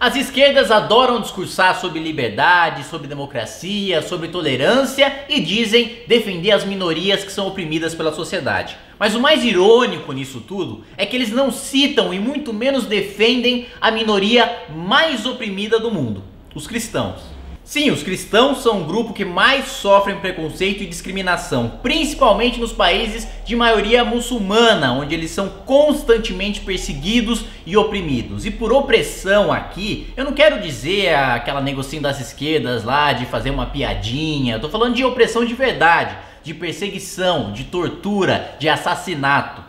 As esquerdas adoram discursar sobre liberdade, sobre democracia, sobre tolerância e dizem defender as minorias que são oprimidas pela sociedade. Mas o mais irônico nisso tudo é que eles não citam e muito menos defendem a minoria mais oprimida do mundo, os cristãos. Sim, os cristãos são o grupo que mais sofrem preconceito e discriminação, principalmente nos países de maioria muçulmana, onde eles são constantemente perseguidos e oprimidos. E por opressão aqui, eu não quero dizer aquela negocinho das esquerdas lá de fazer uma piadinha, eu tô falando de opressão de verdade, de perseguição, de tortura, de assassinato.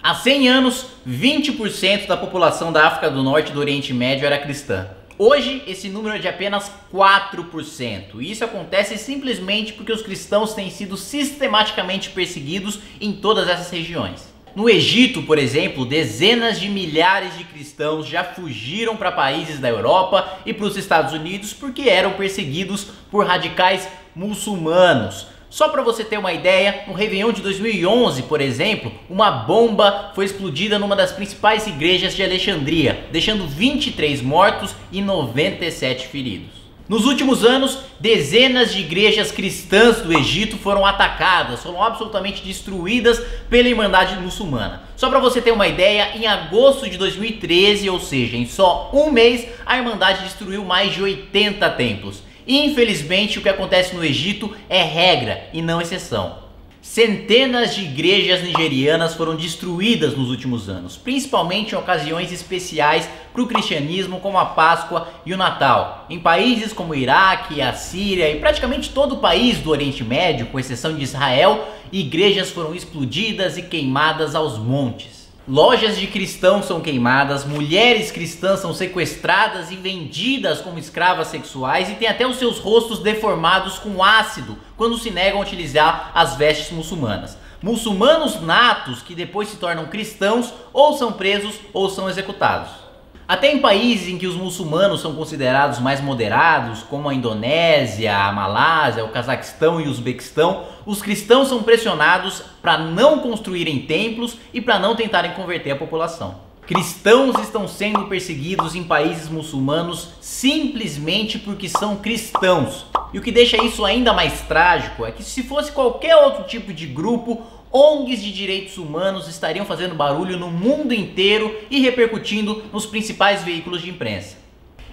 Há 100 anos, 20% da população da África do Norte e do Oriente Médio era cristã. Hoje, esse número é de apenas 4%. E isso acontece simplesmente porque os cristãos têm sido sistematicamente perseguidos em todas essas regiões. No Egito, por exemplo, dezenas de milhares de cristãos já fugiram para países da Europa e para os Estados Unidos porque eram perseguidos por radicais muçulmanos. Só para você ter uma ideia, no Réveillon de 2011, por exemplo, uma bomba foi explodida numa das principais igrejas de Alexandria, deixando 23 mortos e 97 feridos. Nos últimos anos, dezenas de igrejas cristãs do Egito foram atacadas, foram absolutamente destruídas pela Irmandade Muçulmana. Só para você ter uma ideia, em agosto de 2013, ou seja, em só um mês, a Irmandade destruiu mais de 80 templos. Infelizmente, o que acontece no Egito é regra e não exceção. Centenas de igrejas nigerianas foram destruídas nos últimos anos, principalmente em ocasiões especiais para o cristianismo, como a Páscoa e o Natal. Em países como o Iraque, a Síria e praticamente todo o país do Oriente Médio, com exceção de Israel, igrejas foram explodidas e queimadas aos montes. Lojas de cristãos são queimadas, mulheres cristãs são sequestradas e vendidas como escravas sexuais e têm até os seus rostos deformados com ácido quando se negam a utilizar as vestes muçulmanas. Muçulmanos natos que depois se tornam cristãos ou são presos ou são executados. Até em países em que os muçulmanos são considerados mais moderados, como a Indonésia, a Malásia, o Cazaquistão e o Uzbequistão, os cristãos são pressionados para não construírem templos e para não tentarem converter a população. Cristãos estão sendo perseguidos em países muçulmanos simplesmente porque são cristãos. E o que deixa isso ainda mais trágico é que se fosse qualquer outro tipo de grupo, ONGs de direitos humanos estariam fazendo barulho no mundo inteiro e repercutindo nos principais veículos de imprensa.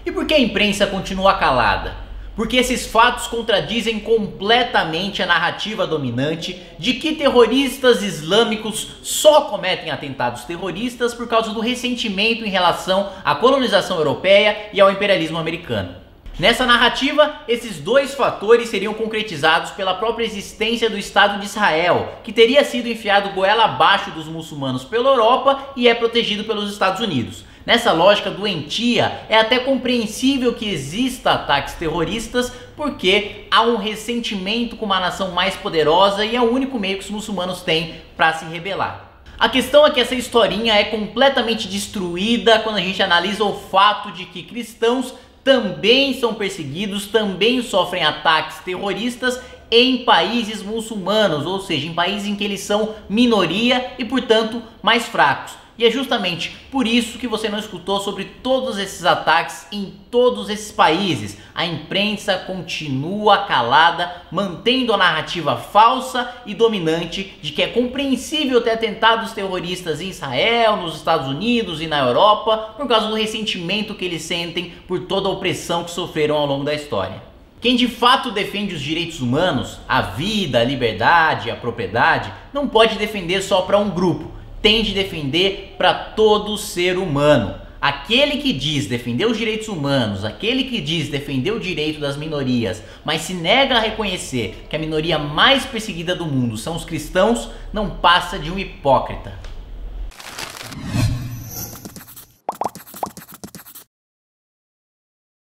E por que a imprensa continua calada? Porque esses fatos contradizem completamente a narrativa dominante de que terroristas islâmicos só cometem atentados terroristas por causa do ressentimento em relação à colonização europeia e ao imperialismo americano. Nessa narrativa, esses dois fatores seriam concretizados pela própria existência do Estado de Israel, que teria sido enfiado goela abaixo dos muçulmanos pela Europa e é protegido pelos Estados Unidos. Nessa lógica doentia, é até compreensível que exista ataques terroristas porque há um ressentimento com uma nação mais poderosa e é o único meio que os muçulmanos têm para se rebelar. A questão é que essa historinha é completamente destruída quando a gente analisa o fato de que cristãos também são perseguidos, também sofrem ataques terroristas em países muçulmanos, ou seja, em países em que eles são minoria e, portanto, mais fracos. E é justamente por isso que você não escutou sobre todos esses ataques em todos esses países. A imprensa continua calada, mantendo a narrativa falsa e dominante de que é compreensível ter atentados terroristas em Israel, nos Estados Unidos e na Europa, por causa do ressentimento que eles sentem por toda a opressão que sofreram ao longo da história. Quem de fato defende os direitos humanos, a vida, a liberdade, a propriedade, não pode defender só para um grupo. Tem de defender para todo ser humano. Aquele que diz defender os direitos humanos, aquele que diz defender o direito das minorias, mas se nega a reconhecer que a minoria mais perseguida do mundo são os cristãos, não passa de um hipócrita.